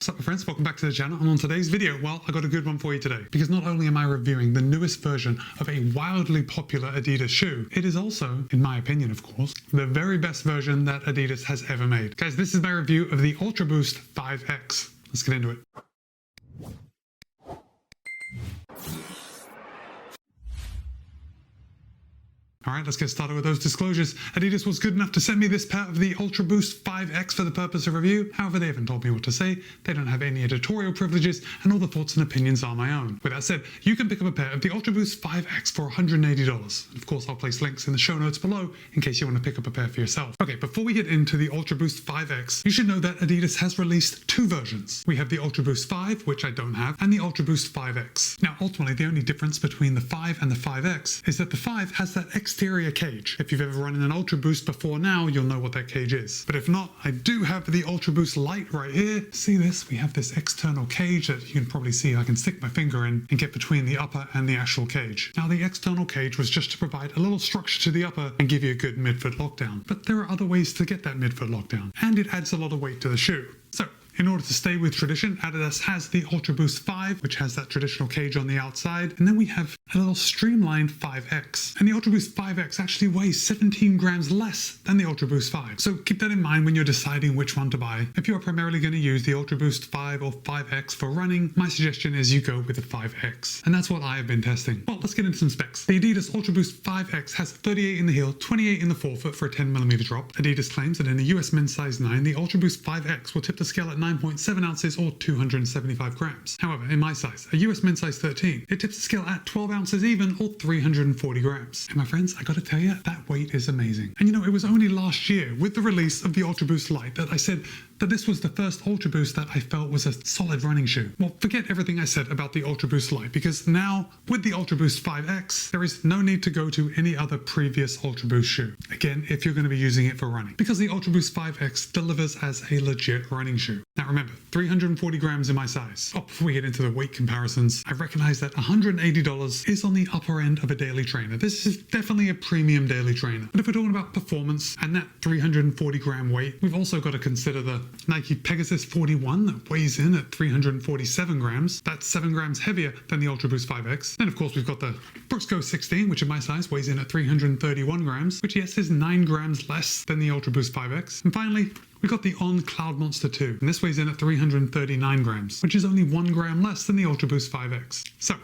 What's up, my friends? Welcome back to the channel, and on today's video, well, I got a good one for you today. Because not only am I reviewing the newest version of a wildly popular Adidas shoe, it is also, in my opinion of course, the very best version that Adidas has ever made. Guys, this is my review of the Ultra Boost 5X. Let's get into it. Alright, let's get started with those disclosures. Adidas was good enough to send me this pair of the Ultra Boost 5X for the purpose of review. However, they haven't told me what to say, they don't have any editorial privileges, and all the thoughts and opinions are my own. With that said, you can pick up a pair of the Ultra Boost 5X for $180. Of course, I'll place links in the show notes below in case you want to pick up a pair for yourself. Okay, before we get into the Ultra Boost 5X, you should know that Adidas has released two versions. We have the Ultra Boost 5, which I don't have, and the Ultra Boost 5X. Now, ultimately, the only difference between the 5 and the 5X is that the 5 has that exterior cage. If you've ever run in an Ultra Boost before now, you'll know what that cage is. But if not, I do have the Ultra Boost Lite right here. See this? We have this external cage that you can probably see I can stick my finger in and get between the upper and the actual cage. Now, the external cage was just to provide a little structure to the upper and give you a good midfoot lockdown. But there are other ways to get that midfoot lockdown, and it adds a lot of weight to the shoe. So, in order to stay with tradition, Adidas has the Ultra Boost 5, which has that traditional cage on the outside, and then we have a little streamlined 5X. And the Ultra Boost 5X actually weighs 17 grams less than the Ultra Boost 5. So keep that in mind when you're deciding which one to buy. If you're primarily going to use the Ultra Boost 5 or 5X for running, my suggestion is you go with the 5X. And that's what I have been testing. Well, let's get into some specs. The Adidas Ultra Boost 5X has 38 in the heel, 28 in the forefoot for a 10mm drop. Adidas claims that in the US men's size 9, the Ultra Boost 5X will tip the scale at 9.7 ounces or 275 grams. However, in my size, a US men's size 13, it tips the scale at 12 ounces even or 340 grams. And my friends, I gotta tell you, that weight is amazing. And you know, it was only last year with the release of the Ultra Boost Lite that I said that this was the first Ultra Boost that I felt was a solid running shoe. Well, forget everything I said about the Ultra Boost Lite, because now with the Ultra Boost 5X, there is no need to go to any other previous Ultra Boost shoe. Again, if you're going to be using it for running, because the Ultra Boost 5X delivers as a legit running shoe. Now remember, 340 grams in my size. Oh, before we get into the weight comparisons, I recognize that $180 is on the upper end of a daily trainer. This is definitely a premium daily trainer. But if we're talking about performance and that 340 gram weight, we've also got to consider the Nike Pegasus 41 that weighs in at 347 grams. That's 7 grams heavier than the Ultra Boost 5X. Then of course we've got the Brooks Go 16, which in my size weighs in at 331 grams, which yes is 9 grams less than the Ultra Boost 5X. And finally, we got the On Cloudmonster 2, and this weighs in at 339 grams, which is only 1 gram less than the Ultra Boost 5X. So,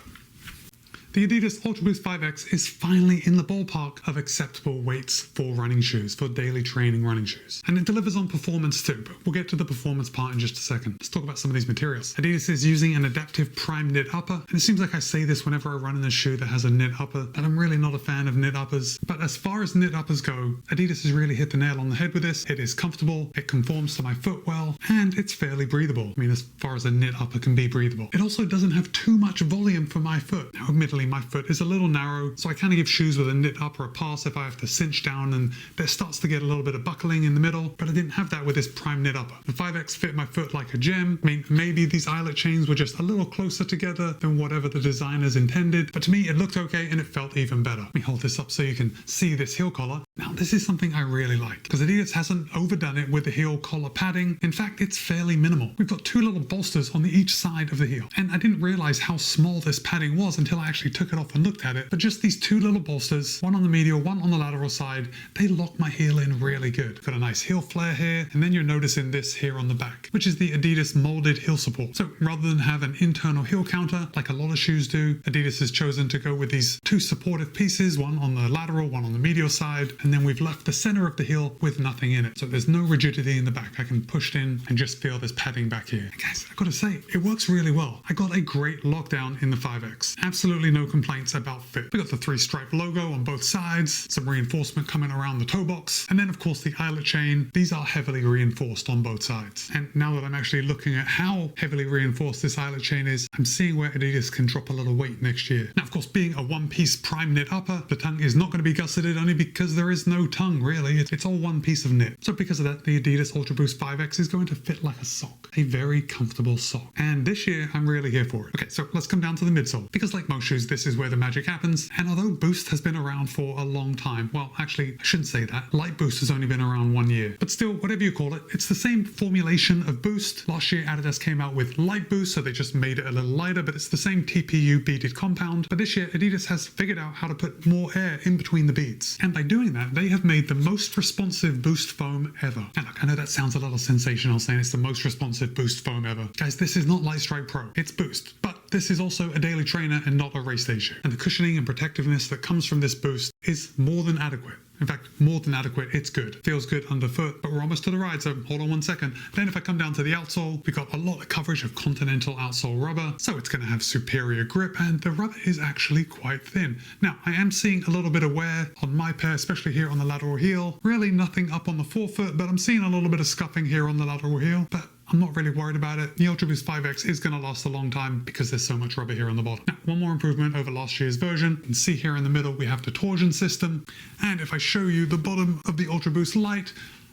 the Adidas Ultra Boost 5X is finally in the ballpark of acceptable weights for running shoes, for daily training running shoes. And it delivers on performance too, but we'll get to the performance part in just a second. Let's talk about some of these materials. Adidas is using an adaptive prime knit upper, and it seems like I say this whenever I run in a shoe that has a knit upper, but I'm really not a fan of knit uppers. But as far as knit uppers go, Adidas has really hit the nail on the head with this. It is comfortable, it conforms to my foot well, and it's fairly breathable. I mean, as far as a knit upper can be breathable. It also doesn't have too much volume for my foot. Now, admittedly, my foot is a little narrow, so I kind of give shoes with a knit upper a pass if I have to cinch down and there starts to get a little bit of buckling in the middle, but I didn't have that with this prime knit upper. The 5X fit my foot like a gem. I mean, maybe these eyelet chains were just a little closer together than whatever the designers intended, but to me it looked okay and it felt even better. Let me hold this up so you can see this heel collar. Now, this is something I really like, because Adidas hasn't overdone it with the heel collar padding. In fact, it's fairly minimal. We've got two little bolsters on each side of the heel, and I didn't realize how small this padding was until I actually took it off and looked at it. But just these two little bolsters, one on the medial, one on the lateral side, they lock my heel in really good. Got a nice heel flare here, and then you're noticing this here on the back, which is the Adidas molded heel support. So rather than have an internal heel counter like a lot of shoes do, Adidas has chosen to go with these two supportive pieces, one on the lateral, one on the medial side, and then we've left the center of the heel with nothing in it. So there's no rigidity in the back. I can push it in and just feel this padding back here. And guys, I've got to say, it works really well. I got a great lockdown in the 5X. Absolutely no complaints about fit. We got the 3-stripe logo on both sides, some reinforcement coming around the toe box, and then of course the eyelet chain. These are heavily reinforced on both sides. And now that I'm actually looking at how heavily reinforced this eyelet chain is, I'm seeing where Adidas can drop a little weight next year. Now of course, being a one-piece prime knit upper, the tongue is not going to be gusseted only because there is is no tongue really, it's all one piece of knit. So because of that, the Adidas Ultra Boost 5X is going to fit like a sock, a very comfortable sock. And this year, I'm really here for it. Okay, so let's come down to the midsole, because like most shoes, this is where the magic happens. And although Boost has been around for a long time, well, actually, I shouldn't say that. Light Boost has only been around 1 year, but still, whatever you call it, it's the same formulation of Boost. Last year, Adidas came out with Light Boost, so they just made it a little lighter, but it's the same TPU beaded compound. But this year, Adidas has figured out how to put more air in between the beads. And by doing that, they have made the most responsive Boost foam ever. And look, I know that sounds a little sensational saying it's the most responsive Boost foam ever. Guys, this is not Lightstrike Pro, it's Boost. But this is also a daily trainer and not a race day shoe. And the cushioning and protectiveness that comes from this Boost is more than adequate. In fact, more than adequate, it's good. Feels good underfoot, but we're almost to the ride, so hold on 1 second. Then if I come down to the outsole, we've got a lot of coverage of Continental outsole rubber, so it's going to have superior grip, and the rubber is actually quite thin. Now, I am seeing a little bit of wear on my pair, especially here on the lateral heel. Really nothing up on the forefoot, but I'm seeing a little bit of scuffing here on the lateral heel, but I'm not really worried about it. The Ultra Boost 5X is going to last a long time because there's so much rubber here on the bottom. Now, one more improvement over last year's version. You can see here in the middle we have the torsion system. And if I show you the bottom of the Ultra Boost Light,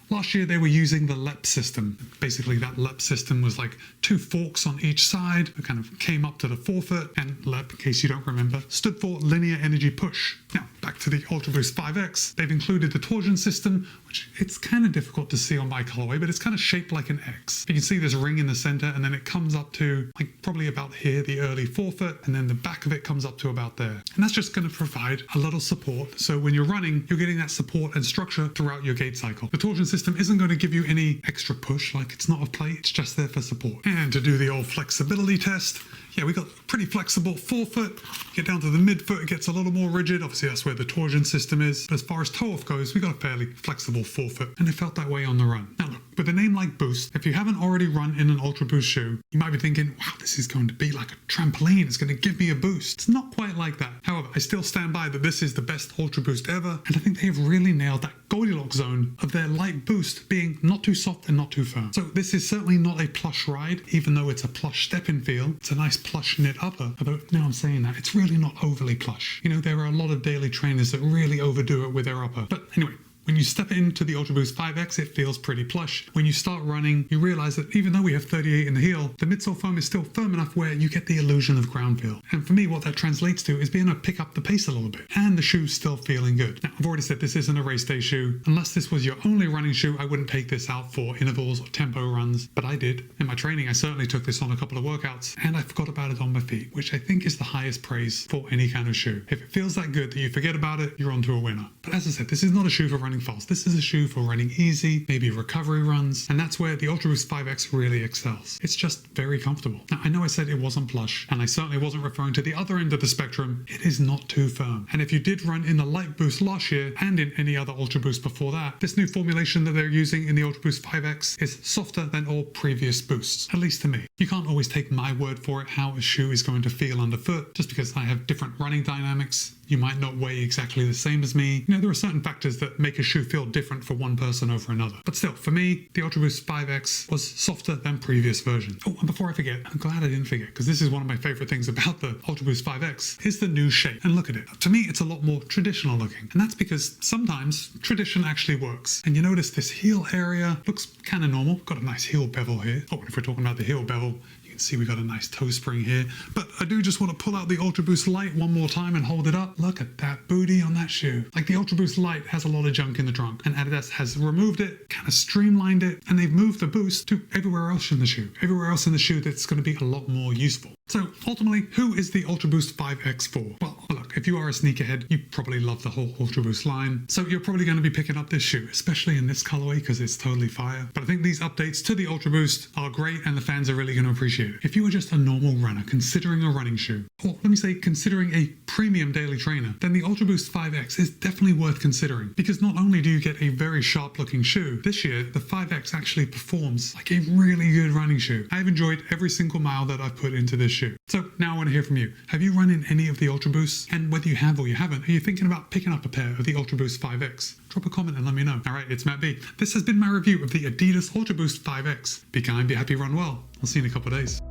last year they were using the LEP system. Basically that LEP system was like 2 forks on each side that kind of came up to the forefoot, and LEP, in case you don't remember, stood for Linear Energy Push. Now back to the Ultra Boost 5X, they've included the torsion system, which it's kind of difficult to see on my colorway, but it's kind of shaped like an X. You can see this ring in the center, and then it comes up to like probably about here, the early forefoot, and then the back of it comes up to about there. And that's just going to provide a little support. So when you're running, you're getting that support and structure throughout your gait cycle. The torsion system isn't going to give you any extra push, like it's not a plate, it's just there for support. And to do the old flexibility test, yeah, we got pretty flexible forefoot. Get down to the midfoot, it gets a little more rigid. Obviously, that's where the torsion system is. But as far as toe-off goes, we got a fairly flexible forefoot, and it felt that way on the run. Now look, with a name like Boost, if you haven't already run in an Ultra Boost shoe, you might be thinking, wow, this is going to be like a trampoline. It's going to give me a boost. It's not quite like that. However, I still stand by that this is the best Ultra Boost ever, and I think they have really nailed that Goldilocks zone of their light boost being not too soft and not too firm. So this is certainly not a plush ride, even though it's a plush step-in feel. It's a nice plush knit upper, although now I'm saying that, it's really not overly plush. You know, there are a lot of daily trainers that really overdo it with their upper. But anyway, when you step into the Ultra Boost 5X, it feels pretty plush. When you start running, you realize that even though we have 38 in the heel, the midsole foam is still firm enough where you get the illusion of ground feel. And for me, what that translates to is being able to pick up the pace a little bit, and the shoe's still feeling good. Now, I've already said this isn't a race day shoe. Unless this was your only running shoe, I wouldn't take this out for intervals or tempo runs, but I did. In my training, I certainly took this on a couple of workouts, and I forgot about it on my feet, which I think is the highest praise for any kind of shoe. If it feels that good that you forget about it, you're onto a winner. But as I said, this is not a shoe for running fast. This is a shoe for running easy, maybe recovery runs, and that's where the Ultra Boost 5X really excels. It's just very comfortable. Now, I know I said it wasn't plush, and I certainly wasn't referring to the other end of the spectrum. It is not too firm. And if you did run in the Light Boost last year, and in any other Ultra Boost before that, this new formulation that they're using in the Ultra Boost 5X is softer than all previous boosts, at least to me. You can't always take my word for it how a shoe is going to feel underfoot, just because I have different running dynamics. You might not weigh exactly the same as me. You know, there are certain factors that make a shoe feel different for one person over another. But still, for me, the Ultra Boost 5X was softer than previous versions. Oh, and before I forget, I'm glad I didn't forget, because this is one of my favorite things about the Ultra Boost 5X, is the new shape. And look at it. To me, it's a lot more traditional looking. And that's because sometimes tradition actually works. And you notice this heel area looks kind of normal. Got a nice heel bevel here. Oh, and if we're talking about the heel bevel, you can see we got a nice toe spring here. But I do just want to pull out the Ultra Boost Light one more time and hold it up. Look at that booty on that shoe. Like, the Ultra Boost Light has a lot of junk in the trunk, and Adidas has removed it, kind of streamlined it, and they've moved the boost to everywhere else in the shoe. Everywhere else in the shoe that's going to be a lot more useful. So ultimately, who is the Ultra Boost 5X for? Well, look, if you are a sneakerhead, you probably love the whole Ultra Boost line. So you're probably going to be picking up this shoe, especially in this colorway, because it's totally fire. But I think these updates to the Ultra Boost are great, and the fans are really going to appreciate it. If you were just a normal runner considering a running shoe, or let me say considering a premium daily trainer, then the Ultra Boost 5X is definitely worth considering, because not only do you get a very sharp looking shoe, this year the 5X actually performs like a really good running shoe. I've enjoyed every single mile that I've put into this shoe. So now I want to hear from you. Have you run in any of the Ultra Boosts? And whether you have or you haven't, are you thinking about picking up a pair of the Ultra Boost 5X? Drop a comment and let me know. Alright, it's Matt B. This has been my review of the Adidas Ultra Boost 5X. Be kind, be happy, run well. I'll see you in a couple of days.